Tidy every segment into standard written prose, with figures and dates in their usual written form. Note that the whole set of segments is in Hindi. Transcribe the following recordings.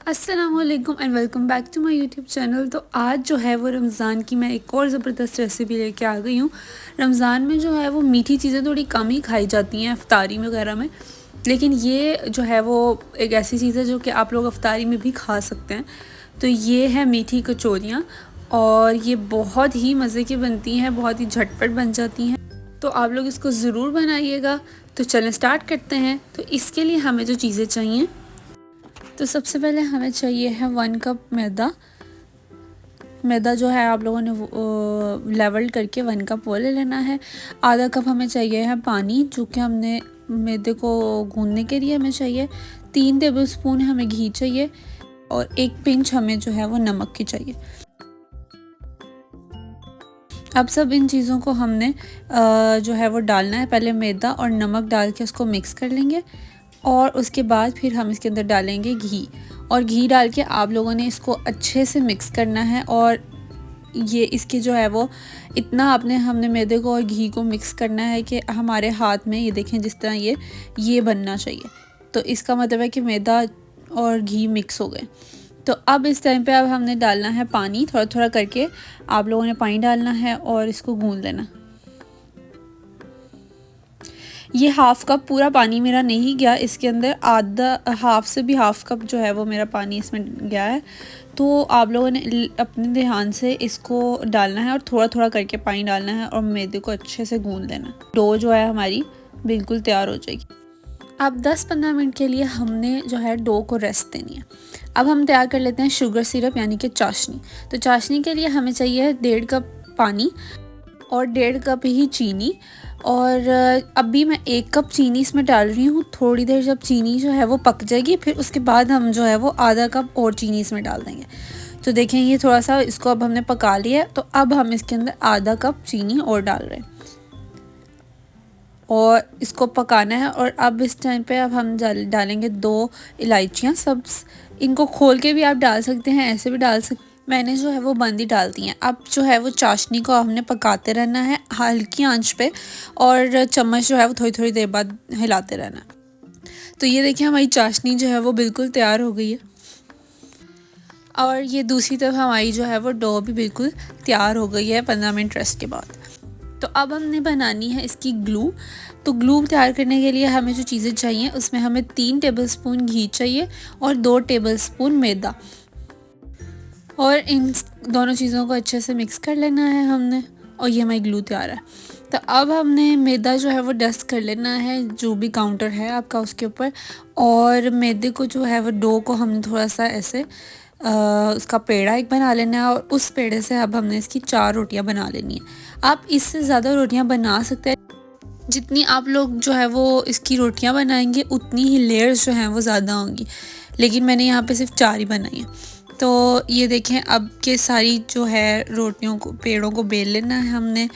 अस्सलामुअलैकुम and welcome back to my YouTube channel. तो आज जो है वो रमज़ान की मैं एक और ज़बरदस्त रेसिपी लेके आ गई हूँ। रमज़ान में जो है वो मीठी चीज़ें थोड़ी कम ही खाई जाती हैं इफ्तारी वगैरह में, लेकिन ये जो है वो एक ऐसी चीज़ है जो कि आप लोग इफ्तारी में भी खा सकते हैं। तो ये है मीठी कचौरियाँ और ये बहुत ही मज़े की बनती हैं, बहुत ही झटपट बन जाती हैं। तो आप लोग इसको ज़रूर बनाइएगा। तो चलें स्टार्ट करते हैं। तो इसके लिए हमें जो चीज़ें चाहिए, तो सबसे पहले हमें चाहिए है 1 कप मैदा जो है आप लोगों ने लेवल करके 1 कप वो ले लेना है। आधा कप हमें चाहिए है पानी, जो कि हमने मैदे को गूंदने के लिए हमें चाहिए। 3 टेबलस्पून हमें घी चाहिए और 1 पिंच हमें जो है वो नमक की चाहिए। अब सब इन चीज़ों को हमने जो है वो डालना है। पहले मैदा और नमक डाल के उसको मिक्स कर लेंगे और उसके बाद फिर हम इसके अंदर डालेंगे घी, और घी डाल के आप लोगों ने इसको अच्छे से मिक्स करना है। और ये इसके जो है वो इतना हमने मैदे को और घी को मिक्स करना है कि हमारे हाथ में ये देखें जिस तरह ये बनना चाहिए। तो इसका मतलब है कि मैदा और घी मिक्स हो गए। तो अब इस टाइम पे अब हमने डालना है पानी, थोड़ा थोड़ा करके आप लोगों ने पानी डालना है और इसको गूंद लेना। ये हाफ़ कप पूरा पानी मेरा नहीं गया इसके अंदर, आधा हाफ़ से भी हाफ़ कप जो है वो मेरा पानी इसमें गया है। तो आप लोगों ने अपने ध्यान से इसको डालना है और थोड़ा थोड़ा करके पानी डालना है और मैदे को अच्छे से गूंद लेना। डो जो है हमारी बिल्कुल तैयार हो जाएगी। अब 10-15 मिनट के लिए हमने जो है डो को रेस्ट देनी है। अब हम तैयार कर लेते हैं शुगर सिरप यानी कि चाशनी। तो चाशनी के लिए हमें चाहिए 1.5 कप पानी और 1.5 कप ही चीनी। और अभी मैं 1 कप चीनी इसमें डाल रही हूँ। थोड़ी देर जब चीनी जो है वो पक जाएगी, फिर उसके बाद हम जो है वो आधा कप और चीनी इसमें डाल देंगे। तो देखें ये थोड़ा सा इसको अब हमने पका लिया है। तो अब हम इसके अंदर आधा कप चीनी और डाल रहे हैं और इसको पकाना है। और अब इस टाइम पे अब हम डालेंगे 2 इलायचियाँ सब्ज़। इनको खोल के भी आप डाल सकते हैं, ऐसे भी डाल सकते। मैंने जो है वो बंद ही डाल दी हैं। अब जो है वो चाशनी को हमने पकाते रहना है हल्की आंच पे, और चम्मच जो है वो थोड़ी थोड़ी देर बाद हिलाते रहना है। तो ये देखिए हमारी चाशनी जो है वो बिल्कुल तैयार हो गई है। और ये दूसरी तरफ हमारी जो है वो डो भी बिल्कुल तैयार हो गई है 15 मिनट रेस्ट के बाद। तो अब हमने बनानी है इसकी ग्लू। तो ग्लू तैयार करने के लिए हमें जो चीज़ें चाहिए उसमें हमें 3 टेबलस्पून घी चाहिए और 2 टेबलस्पून मैदा, और इन दोनों चीज़ों को अच्छे से मिक्स कर लेना है हमने। और ये हमारी ग्लू तैयार है। तो अब हमने मैदा जो है वो डस्ट कर लेना है, जो भी काउंटर है आपका उसके ऊपर। और मैदे को जो है वो डो को हमने थोड़ा सा ऐसे उसका पेड़ा एक बना लेना है, और उस पेड़े से अब हमने इसकी 4 रोटियां बना लेनी है। आप इससे ज़्यादा रोटियां बना सकते हैं। जितनी आप लोग जो है वो इसकी रोटियां बनाएंगे उतनी ही लेयर्स जो हैं वो ज़्यादा होंगी, लेकिन मैंने यहाँ पे सिर्फ 4 ही बनाई हैं। तो ये देखें अब के सारी जो है रोटियों को पेड़ों को बेल लेना है हमने।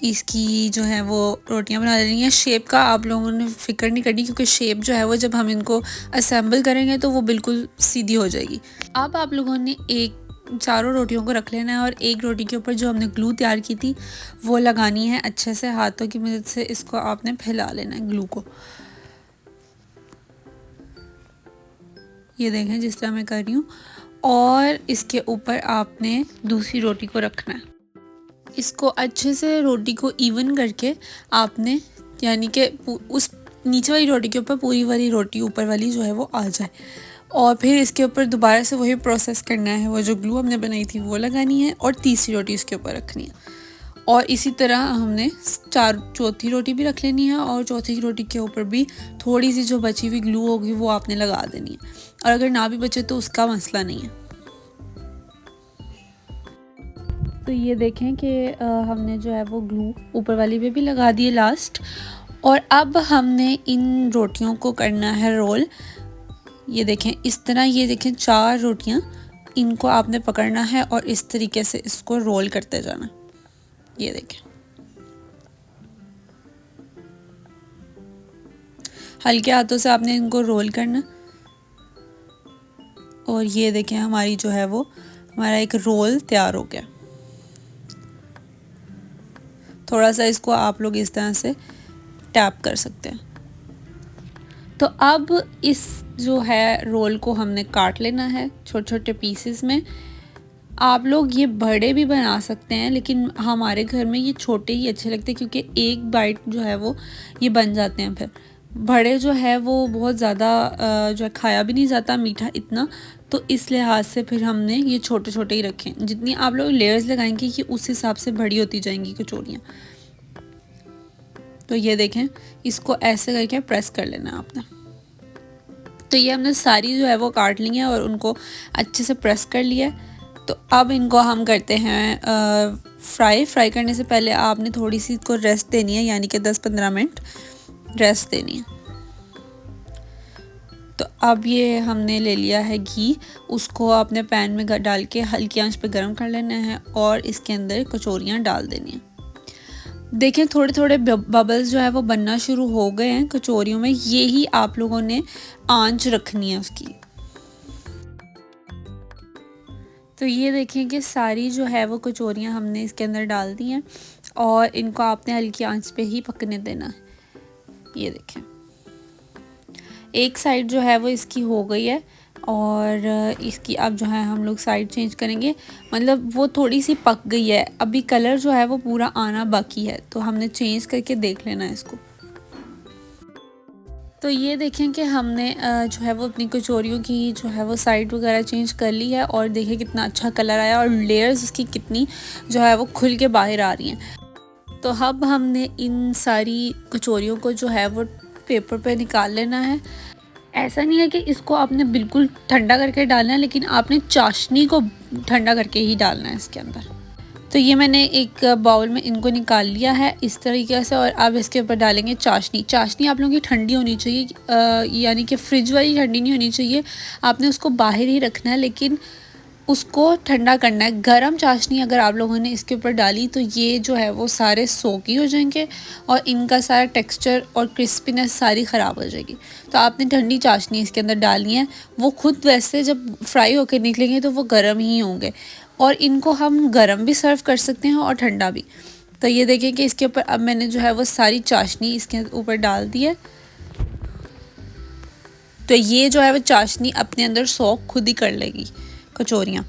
इसकी जो है वो रोटियां बना लेनी है। शेप का आप लोगों ने फ़िक्र नहीं करनी, क्योंकि शेप जो है वो जब हम इनको असेंबल करेंगे तो वो बिल्कुल सीधी हो जाएगी। अब आप लोगों ने चारों रोटियों को रख लेना है और एक रोटी के ऊपर जो हमने ग्लू तैयार की थी वो लगानी है। अच्छे से हाथों की मदद से इसको आपने फैला लेना है ग्लू को। ये देखें जिस तरह मैं कर रही हूँ। और इसके ऊपर आपने दूसरी रोटी को रखना है। इसको अच्छे से रोटी को इवन करके आपने, यानी कि उस नीचे वाली रोटी के ऊपर पूरी वाली रोटी ऊपर वाली जो है वो आ जाए, और फिर इसके ऊपर दोबारा से वही प्रोसेस करना है। वो जो ग्लू हमने बनाई थी वो लगानी है और तीसरी रोटी इसके ऊपर रखनी है। और इसी तरह हमने चौथी रोटी भी रख लेनी है, और चौथी रोटी के ऊपर भी थोड़ी सी जो बची हुई ग्लू होगी वो आपने लगा देनी है। और अगर ना भी बचे तो उसका मसला नहीं है। तो ये देखें कि हमने जो है वो ग्लू ऊपर वाली पे भी लगा दिए लास्ट। और अब हमने इन रोटियों को करना है रोल। ये देखें इस तरह, ये देखें 4 रोटियां, इनको आपने पकड़ना है और इस तरीके से इसको रोल करते जाना। ये देखें हल्के हाथों से आपने इनको रोल करना। और ये देखें हमारी जो है वो हमारा एक रोल तैयार हो गया। थोड़ा सा इसको आप लोग इस तरह से टैप कर सकते हैं। तो अब इस जो है रोल को हमने काट लेना है छोटे छोटे पीसेस में। आप लोग ये बड़े भी बना सकते हैं, लेकिन हमारे घर में ये छोटे ही अच्छे लगते हैं क्योंकि एक बाइट जो है वो ये बन जाते हैं। फिर बड़े जो है वो बहुत ज़्यादा जो है खाया भी नहीं जाता मीठा इतना, तो इस लिहाज से फिर हमने ये छोटे छोटे ही रखे। जितनी आप लोग लेयर्स लगाएंगे कि उस हिसाब से बड़ी होती जाएंगी कचौरियाँ। तो ये देखें, इसको ऐसे करके प्रेस कर लेना है आपने। तो ये हमने सारी जो है वो काट ली है और उनको अच्छे से प्रेस कर लिया है। तो अब इनको हम करते हैं फ्राई करने से पहले आपने थोड़ी सी इसको रेस्ट देनी है, यानी कि 10-15 मिनट रेस्ट देनी है। तो अब ये हमने ले लिया है घी, उसको आपने पैन में डाल के हल्की आंच पे गर्म कर लेना है और इसके अंदर कचौरियाँ डाल देनी है। देखें थोड़े थोड़े बबल्स जो है वो बनना शुरू हो गए हैं कचौरियों में। ये ही आप लोगों ने आंच रखनी है उसकी। तो ये देखें कि सारी जो है वो कचौरियाँ हमने इसके अंदर डाल दी हैं और इनको आपने हल्की आंच पे ही पकने देना है। ये देखें एक साइड जो है वो इसकी हो गई है और इसकी अब जो है हम लोग साइड चेंज करेंगे, मतलब वो थोड़ी सी पक गई है, अभी कलर जो है वो पूरा आना बाकी है, तो हमने चेंज करके देख लेना है इसको। तो ये देखें कि हमने जो है वो अपनी कचौरियों की जो है वो साइड वगैरह चेंज कर ली है और देखें कितना अच्छा कलर आया और लेयर्स उसकी कितनी जो है वो खुल के बाहर आ रही हैं। तो अब हमने इन सारी कचौरियों को जो है वो पेपर पे निकाल लेना है। ऐसा नहीं है कि इसको आपने बिल्कुल ठंडा करके डालना है, लेकिन आपने चाशनी को ठंडा करके ही डालना है इसके अंदर। तो ये मैंने एक बाउल में इनको निकाल लिया है इस तरीके से और अब इसके ऊपर डालेंगे चाशनी। चाशनी आप लोगों की ठंडी होनी चाहिए, यानी कि फ्रिज वाली ठंडी नहीं होनी चाहिए, आपने उसको बाहर ही रखना है, लेकिन उसको ठंडा करना है। गरम चाशनी अगर आप लोगों ने इसके ऊपर डाली तो ये जो है वो सारे सोगी हो जाएंगे और इनका सारा टेक्सचर और क्रिस्पीनेस सारी ख़राब हो जाएगी। तो आपने ठंडी चाशनी इसके अंदर डालनी है। वो खुद वैसे जब फ्राई होकर निकलेंगे तो वो गर्म ही होंगे और इनको हम गरम भी सर्व कर सकते हैं और ठंडा भी। तो ये देखें कि इसके ऊपर अब मैंने जो है वो सारी चाशनी इसके ऊपर डाल दी है। तो ये जो है वो चाशनी अपने अंदर सोख खुद ही कर लेगी कचौरियाँ।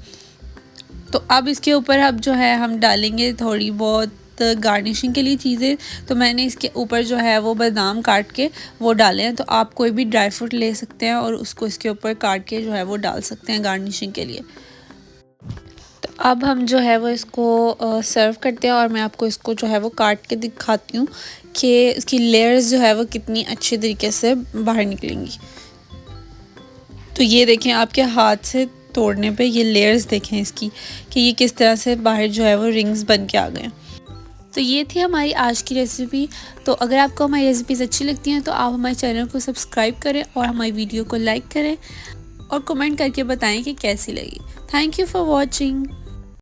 तो अब इसके ऊपर अब जो है हम डालेंगे थोड़ी बहुत गार्निशिंग के लिए चीज़ें। तो मैंने इसके ऊपर जो है वो बादाम काट के वो डाले हैं। तो आप कोई भी ड्राई फ्रूट ले सकते हैं और उसको इसके ऊपर काट के जो है वो डाल सकते हैं गार्निशिंग के लिए। तो अब हम जो है वो इसको सर्व करते हैं और मैं आपको इसको जो है वो काट के दिखाती हूँ कि इसकी लेयर्स जो है वो कितनी अच्छे तरीके से बाहर निकलेंगी। तो ये देखें आपके हाथ से तोड़ने पे ये लेयर्स देखें इसकी कि ये किस तरह से बाहर जो है वो रिंग्स बन के आ गए। तो ये थी हमारी आज की रेसिपी। तो अगर आपको हमारी रेसिपीज़ अच्छी लगती हैं तो आप हमारे चैनल को सब्सक्राइब करें और हमारी वीडियो को लाइक करें और कमेंट करके बताएं कि कैसी लगी। Thank you for watching.